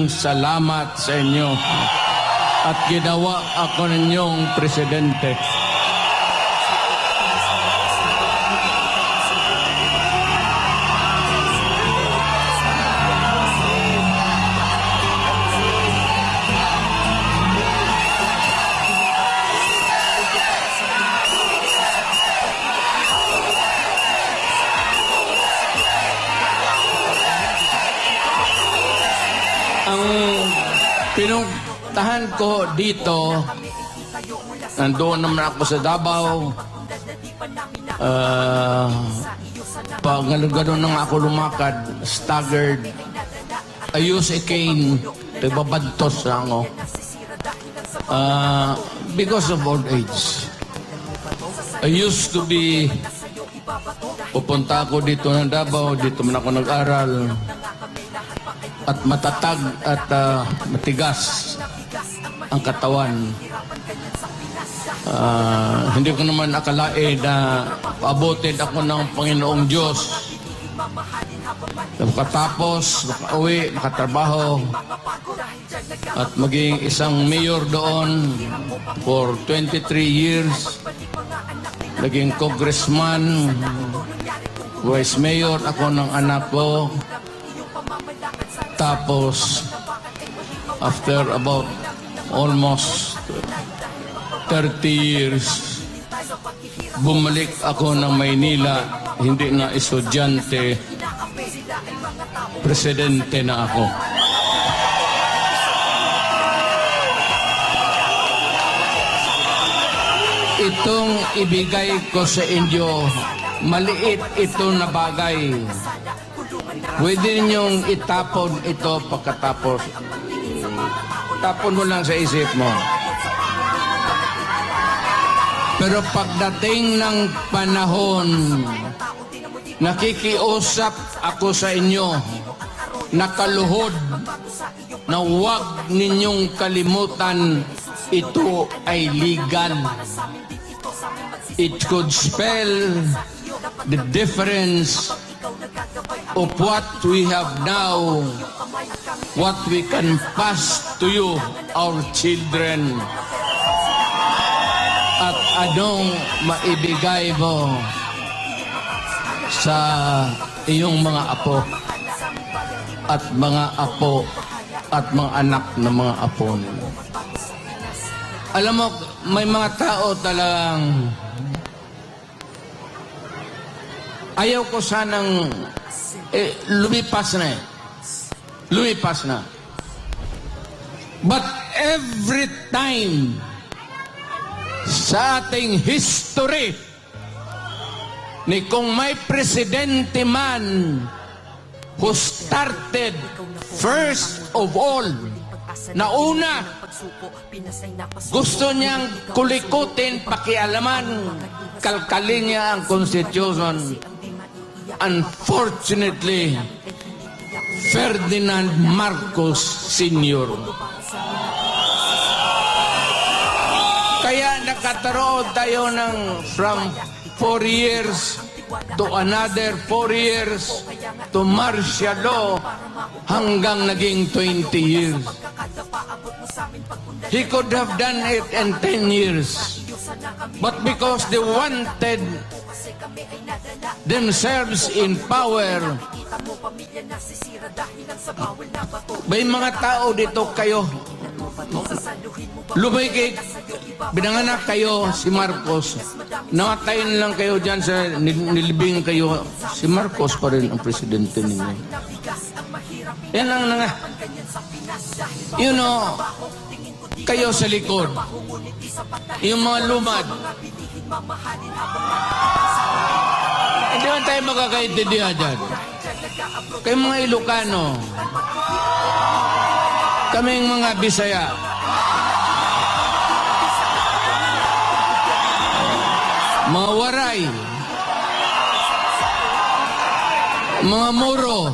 Salamat sa inyo at ginawa ako ninyong presidente. Ang pinuntahan ko dito, nandoon naman ako sa Davao. Pag gano'n nang ako lumakad, staggered, I use a cane, nagbabantos na ako. Because of old age. I used to be, pupunta ako dito ng Davao, dito man ako nag-aral. At matatag at matigas ang katawan. Hindi ko naman akalain na paabutin ako ng Panginoong Diyos. Makatapos, makauwi, makatrabaho, at maging isang mayor doon for 23 years. Naging congressman, vice mayor ako ng anak ko. Tapos, after about almost 30 years, bumalik ako ng Maynila, hindi na estudyante, presidente na ako. Itong ibigay ko sa inyo, maliit ito na bagay. Pwede ninyong itapon ito pagkatapos. Tapon mo lang sa isip mo. Pero pagdating ng panahon, nakikiusap ako sa inyo, nakaluhod, na huwag ninyong kalimutan, ito ay legal. It could spell the difference of what we have now, what we can pass to you, our children, at anong maibigay mo sa iyong mga apo at mga apo at mga anak ng mga apo nila. Alam mo, may mga tao talagang ayaw ko sanang lumipas na eh. Lumipas na. But every time sa ating history ni kung may presidente man who started first of all, na una, gusto niyang kulikutin, pakialaman, kalkalin niya ang Constitution. Unfortunately, Ferdinand Marcos Sr. Kaya nakataroon tayo ng from 4 years to another 4 years to martial law hanggang naging 20 years. He could have done it in 10 years. But because they wanted themselves in power, may mga tao dito kayo, lumikik, binanganak kayo si Marcos, namatayin lang kayo dyan sa nilibing kayo, si Marcos pa rin ang presidente ninyo. Yan lang na nga. You know, kayo sa likod, yung mga lumad, hindi man tayo magkakaintindihan dyan. Kayong mga Ilocano, kaming mga Bisaya, mga Waray, mga Moro,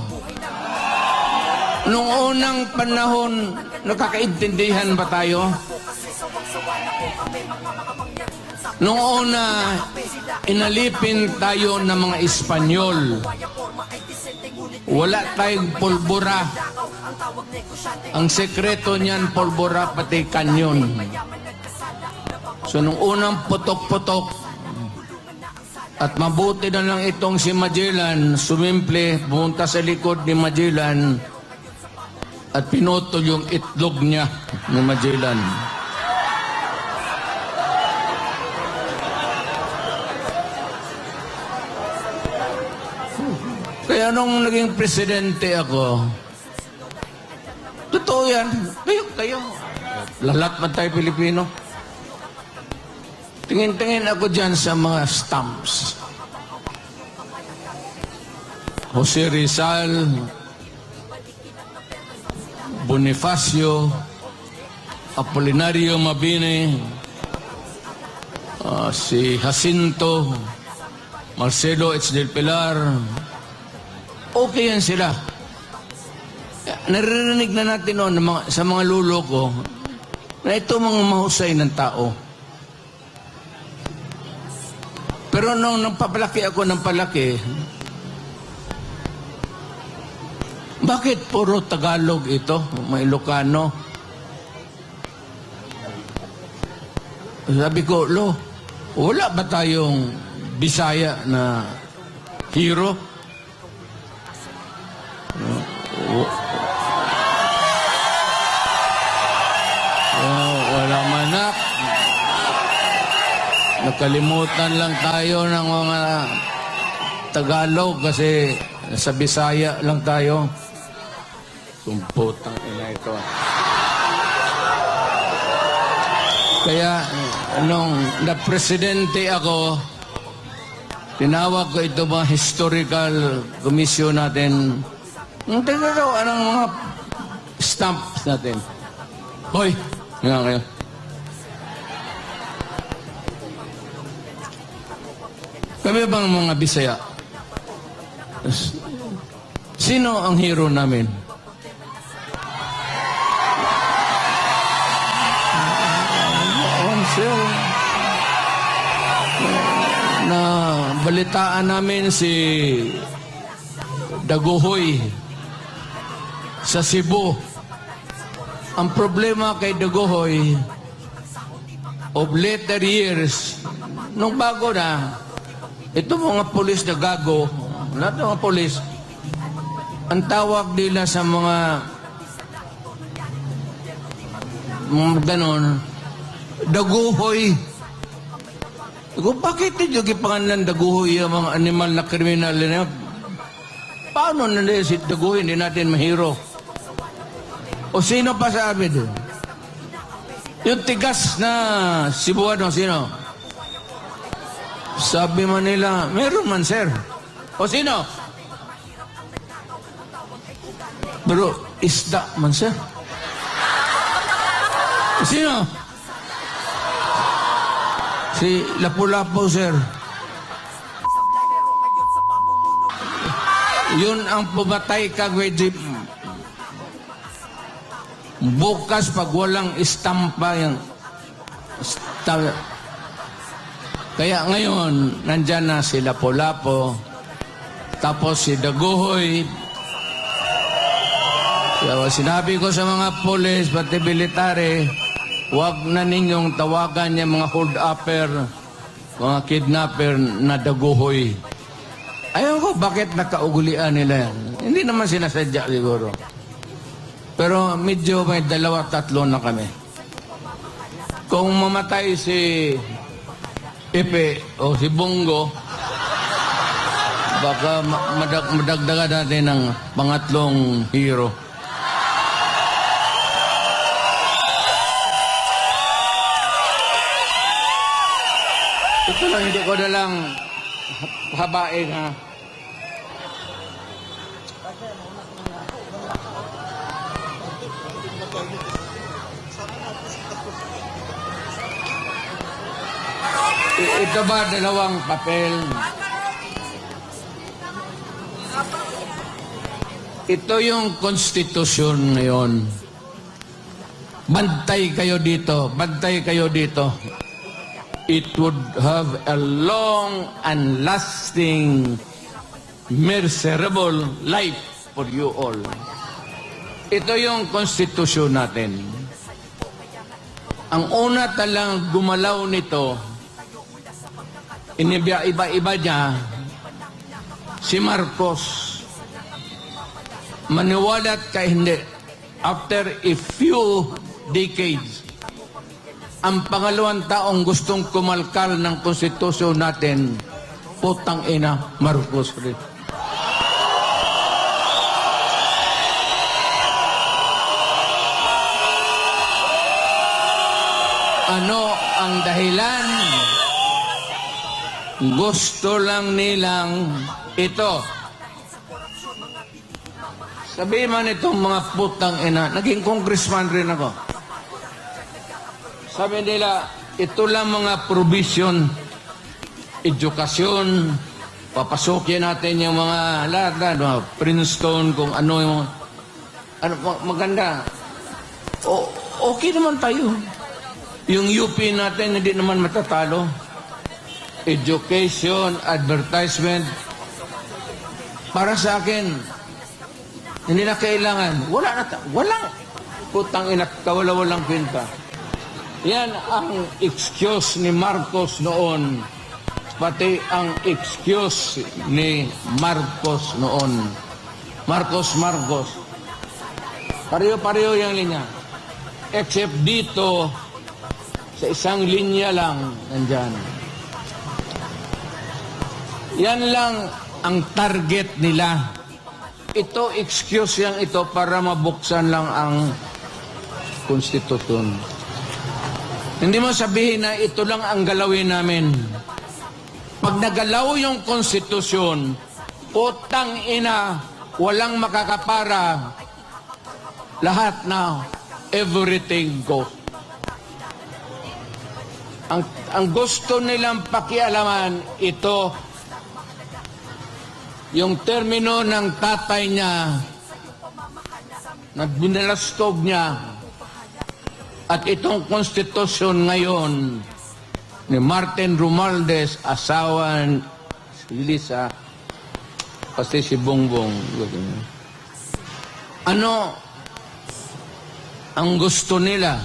nung unang panahon, nakakaintindihan ba tayo? Nung una, inalipin tayo ng mga Espanyol. Wala tayong pulbura. Ang sekreto niyan, pulbura pati kanyon. So nung unang putok-putok, at mabuti na lang itong si Magellan, sumimple, pumunta sa likod ni Magellan at pinutol yung itlog niya ni Magellan. Kaya nung naging presidente ako, totoo yan, kayo. Lahat man tayo Pilipino. Tingin-tingin ako dyan sa mga stamps. Jose Rizal, Bonifacio, Apolinario Mabini, si Jacinto, Marcelo H. del Pilar. Okay yan sila. Naririnig na natin noon sa mga lulo ko na ito mga mahusay ng tao. Pero nung nagpapalaki ako ng palaki, bakit puro Tagalog ito, may Ilocano? Sabi ko, wala ba tayong Bisaya na hero? Wala manak. Nakalimutan lang tayo ng mga Tagalog kasi sa Bisaya lang tayo. Sumputang ina ito. Kaya nung na-presidente ako, tinawag ko ito mga historical commission natin. Tingnan daw, anong mga stamps natin. Hoy, nga kayo. Kami bang mga Bisaya? Sino ang hero namin? Na balitaan namin si Daguhoy sa Cebu. Ang problema kay Daguhoy of later years, nung bago na, ito mga polis na gago, lahat ng mga polis, ang tawag nila sa mga ganon, Daguhoy. Kung bakit nyo gipangalan Daguhoy ang mga animal na kriminal na paano nila si Daguhoy, hindi natin mahiro? O sino pa sa amin doon? Yung tigas na Cebuano, sino? Sabi man nila, meron man, sir. O sino? Pero isda man, sir. O sino? Si Lapu-Lapu, sir. Yun ang pumatay kagwe jeep. Bukas pag walang istampa yung kaya ngayon nandyan na si Lapu-Lapu, tapos si Daguhoy. So, sinabi ko sa mga polis pati military, huwag na ninyong tawagan yung mga hold-upper, mga kidnapper na Daguhoy. Ayaw ko bakit nakaugulian nila yan. Hindi naman sinasadya siguro. Pero medyo may 2-3 na kami. Kung mamatay si Pepe o si Bongo, baka madagdagan natin ng pangatlong hero. Ito lang, hindi ko na lang habain, ha. Ito ba dalawang papel? Ito yung konstitusyon ngayon. Bantay kayo dito. Bantay kayo dito. It would have a long and lasting, miserable life for you all. ito yung konstitusyon natin. Ang una talang gumalaw nito, iba-iba niya, si Marcos. Maniwalat ka hindi. After a few decades, ang pangalawang taong gustong kumalkal ng konstitusyon natin, putang ina, Marcos rin. Ano ang dahilan? Gusto lang nilang ito. Sabi man itong mga putang ina, naging congressman rin ako. Sabi nila, ito lang mga provision, edukasyon, papasukin natin yung mga lahat, mga Princeton, kung ano yung maganda. Okay naman tayo. Yung UP natin, hindi naman matatalo. Education, advertisement. Para sa akin, hindi na kailangan. Walang putang ina, kawala-walang pinta. Yan ang excuse ni Marcos noon. Pati ang excuse ni Marcos noon. Marcos. Pareho-pareho yung linya. Except dito, sa isang linya lang, nandyan. Yan lang ang target nila. Ito, excuse yan ito para mabuksan lang ang konstitusyon. Hindi mo sabihin na ito lang ang galawin namin. Pag nagalaw yung konstitusyon, putang ina, walang makakapara, lahat na, everything goes. Ang gusto nilang pakialaman, ito, yung termino ng tatay niya na binalastog niya at itong konstitusyon ngayon ni Martin Romualdez, asawa si Lisa, pati si Bongbong. Ano ang gusto nila?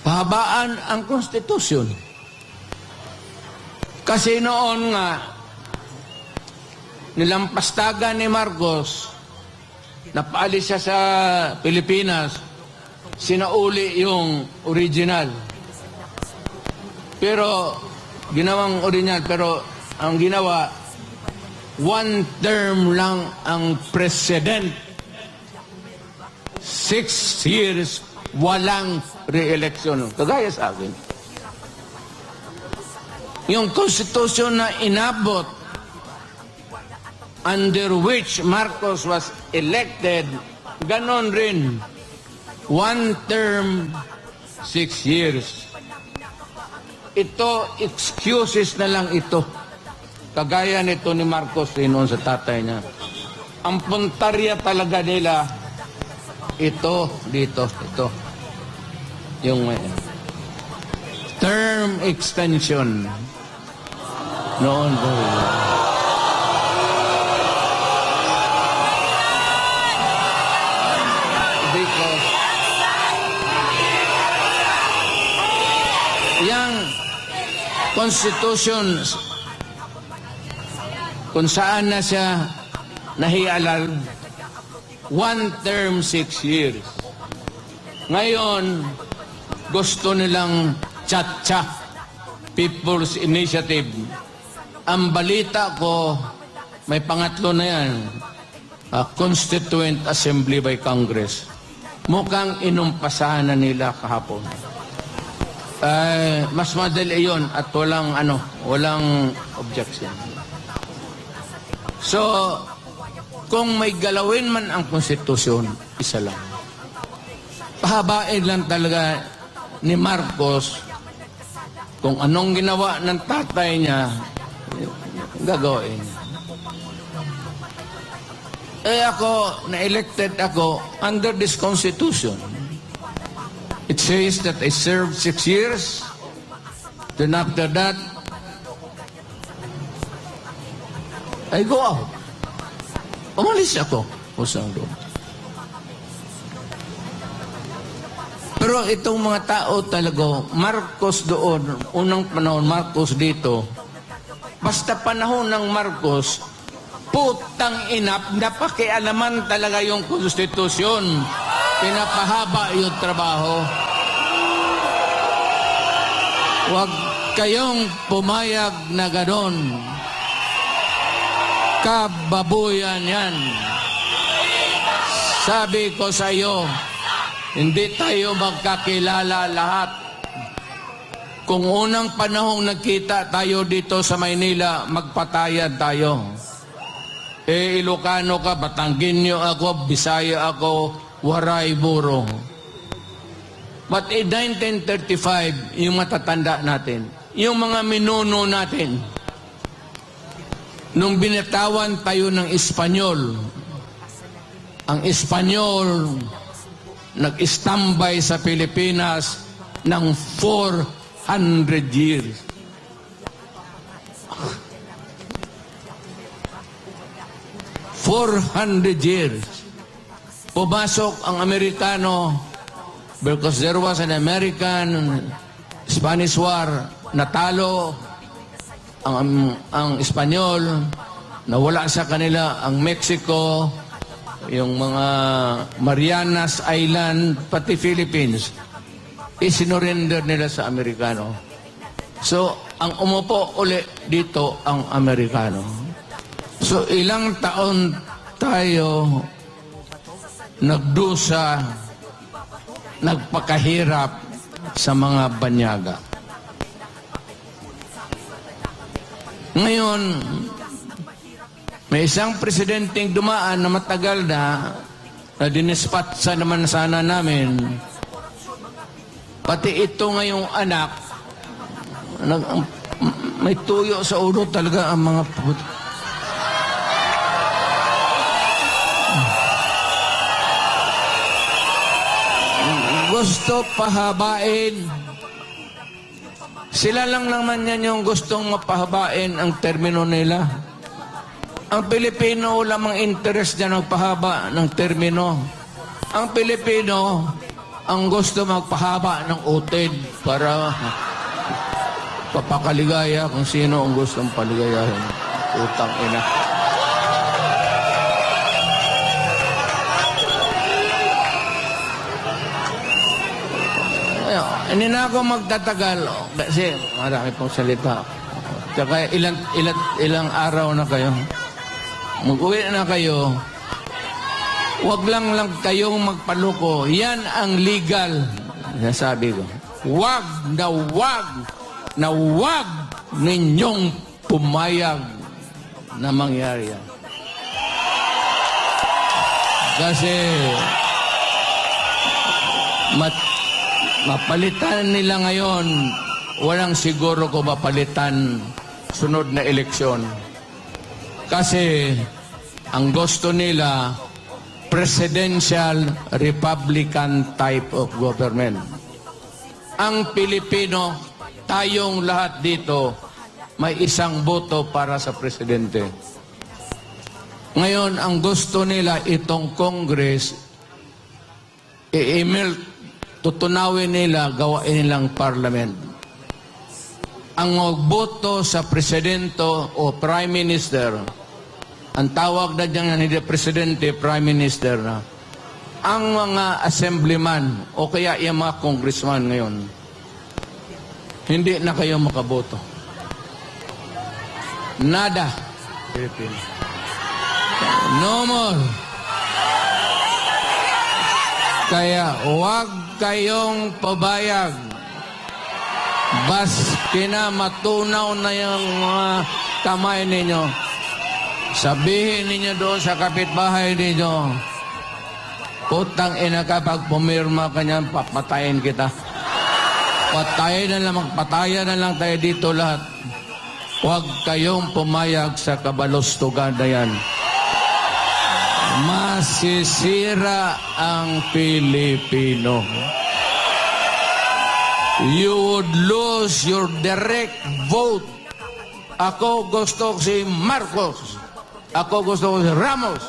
Pahabaan ang konstitusyon. Kasi noon nga, nilampastagan ni Marcos, napaalis siya sa Pilipinas, sinauli yung original. Pero, ginawang original, pero ang ginawa, one term lang ang president. 6 years, walang re-election. Kagaya sa akin. Yung konstitusyon na inabot, under which Marcos was elected, ganon rin. One term, 6 years. Ito, excuses na lang ito. Kagaya nito ni Marcos rin noon sa tatay niya. Ang puntarya talaga nila, ito, dito, ito. Yung term extension. Noon po. Because yung Constitution kung saan na siya nahialal, one term, 6 years. Ngayon, gusto nilang Cha-Cha, People's Initiative. Ang balita ko, may pangatlo na yan, Constituent Assembly by Congress. Mukhang inumpasahan na nila kahapon. Mas madali yun at walang objection. So, kung may galawin man ang konstitusyon, isa lang. Pahabain lang talaga ni Marcos kung anong ginawa ng tatay niya, gagawin. Ako, na-elected ako under this constitution. It says that I served 6 years. Then after that, I go out. Umalis ako. Usang doon. Pero itong mga tao talaga, Marcos doon, unang panahon, Marcos dito, basta panahon ng Marcos, putang ina, napakialaman talaga yung konstitusyon. Pinapahaba yung trabaho. Huwag kayong pumayag na ganon. Kababuyan yan. Sabi ko sa iyo, hindi tayo magkakilala lahat. Kung unang panahong nagkita tayo dito sa Maynila, magpatayad tayo. Ilocano ka, Batanggenyo ako, Bisaya ako, Waray Buro. But in 1935, yung matatanda natin, yung mga minuno natin, nung binatawan tayo ng Espanyol, ang Espanyol nag-istambay sa Pilipinas ng 400 years. Pumasok ang Amerikano because there was an American-Spanish War, natalo ang Espanyol, nawala sa kanila ang Mexico, yung mga Marianas Island, pati Philippines, isinurrender nila sa Amerikano. So, ang umupo uli dito ang Amerikano. So, ilang taon tayo nagdusa, nagpakahirap sa mga banyaga. Ngayon, may isang presidenteng dumaan na matagal na dinispatsa naman sana namin. Pati ito ngayong anak, may tuyo sa ulo talaga ang mga gusto pahabain. Sila lang naman yan yung gustong mapahabain ang termino nila. Ang Pilipino, lamang interest dyan magpahaba ng termino. Ang Pilipino, ang gusto magpahaba ng utid para papakaligaya kung sino ang gustong paligayahin. Utang ina. Hindi na ako magtatagal kasi marami pong salita. Tsaka ilang araw na kayo. Mag-uwi na kayo. Huwag lang kayong magpaluko. Yan ang legal. Nasabi ko. Huwag ninyong pumayag na mangyari yan. Kasi mapalitan nila ngayon, walang siguro ko mapalitan sunod na eleksyon. Kasi ang gusto nila, presidential Republican type of government. Ang Pilipino, tayong lahat dito, may isang boto para sa presidente. Ngayon, ang gusto nila itong Congress, tutunawin nila, gawain nilang parliament. Ang magboto sa presidente o prime minister, ang tawag na dyan hindi presidente, prime minister na, ang mga assemblyman o kaya yung mga congressman ngayon, hindi na kayo makaboto. Nada. Philippines. No more. Kaya huwag kayong pabayag. Baski na matunaw na yung mga kamay ninyo. Sabihin ninyo doon sa kapitbahay ninyo, putang ina ka, pag pumirma ka niyan, papatayin kita. Patayin na lang, magpatayan na lang tayo dito lahat. Huwag kayong pumayag sa kabalostugan na yan. Masisira ang Pilipino. You would lose your direct vote. Ako gusto ko si Marcos. Ako gusto ko si Ramos.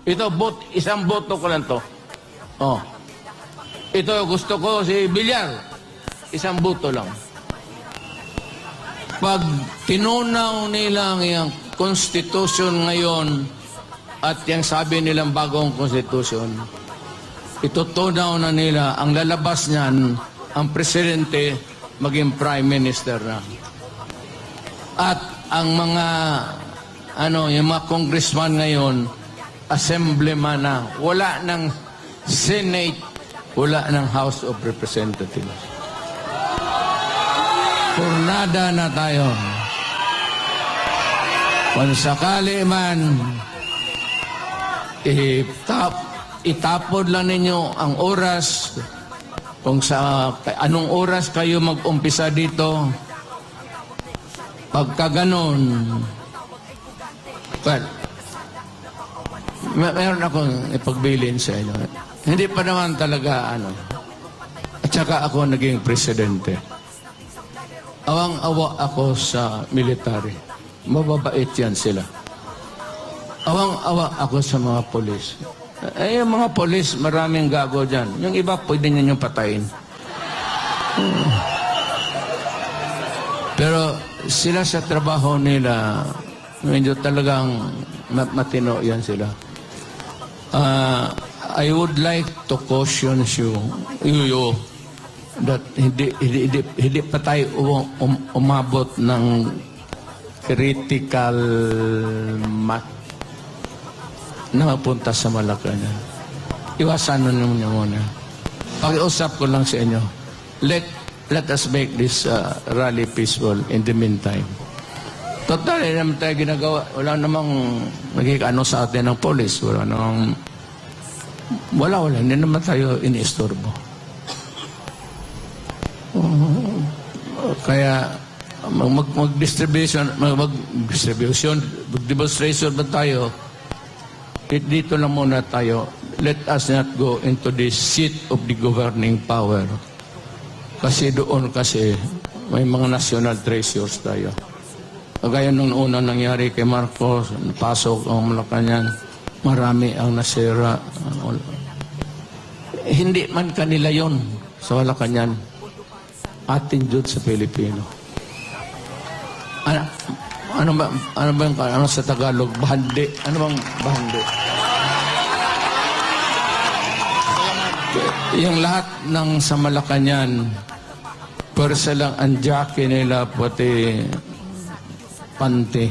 Ito, isang boto ko lang to. Oh. Ito, gusto ko si Villar. Isang buto lang. Pag tinunaw nila yung konstitusyon ngayon at yung sabi nilang bagong konstitusyon, itutunaw na nila ang lalabas niyan, ang presidente maging prime minister na. At ang mga yung mga congressman ngayon, assemblyman na, wala ng Senate, wala ng House of Representatives. Purnada na tayo. Kung sakali man, itapod lang ninyo ang oras, kung sa anong oras kayo mag-umpisa dito, pagka ganon, well, meron akong ipagbilin sa inyo. Hindi pa naman talaga at saka ako naging presidente. Awang-awa ako sa military. Mababait yan sila. Awang-awa ako sa mga polis. Yung mga polis, maraming gago dyan. Yung iba, pwede ninyong patayin. Pero sila sa trabaho nila, medyo talagang matino yan sila. I would like to caution you that hindi pa tayo umabot ng critical na mapunta sa Malacanang. Iwasan niyo muna. Pag-usap ko lang sa inyo. Let us make this rally peaceful in the meantime. Total, hindi naman tayo ginagawa. Wala namang nagkikano sa atin ng polis. Wala. Hindi naman tayo iniistorbo. Kaya mag-demonstration ba tayo? Dito lang muna tayo. Let us not go into the seat of the governing power. Kasi doon may mga national treasures tayo. Kagaya nung unang nangyari kay Marcos, napasok ang Malacanang, marami ang nasira. Hindi man kanila yon sa Malacanang. Atin Diyod sa Pilipino. Ano ba yung sa Tagalog? Bahandi. Ano bang bahandi? Yung lahat ng sa Malacanang, persa lang ang jockey nila, pati panty.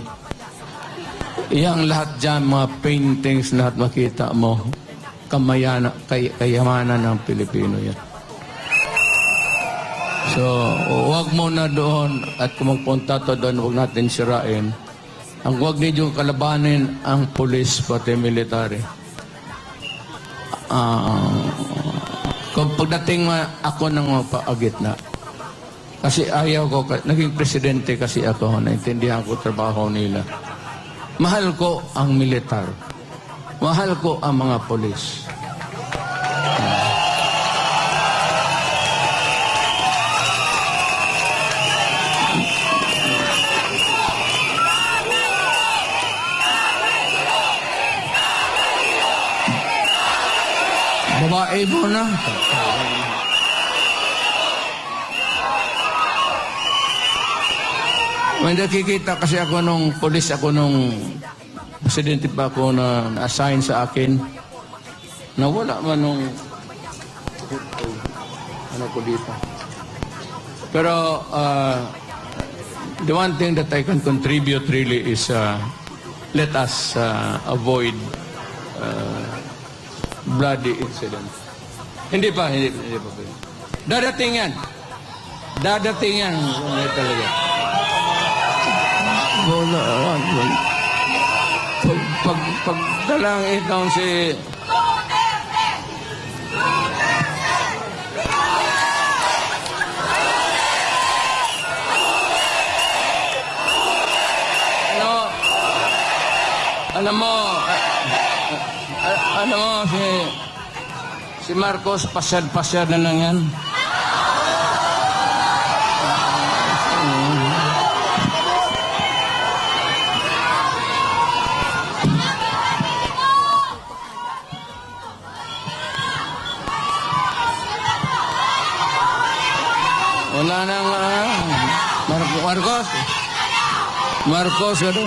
Yang lahat dyan, mga paintings, lahat makita mo, kayamanan ng Pilipino yan. So, huwag mo na doon at kung magpunta to doon, huwag natin sirain. Ang huwag niyo kalabanin ang pulis pati military. Kung pagdating ako ng magpaagit na, kasi ayaw ko, naging presidente kasi ako, naintindihan ko trabaho nila. Mahal ko ang militar. Mahal ko ang mga pulis. Babae mo na. May nakikita kasi ako nung polis ako nung presidente pa ako na na-assign sa akin. Nawala man nung ano ko dito. Pero the one thing that I can contribute really is let us avoid bloody incident. Hindi pa. Dadating yan. Hindi talaga. Pagdalang itong si... Alam mo, si Marcos, pasyad-pasyad na lang yan. Wala nang Marcos. Marcos, ano?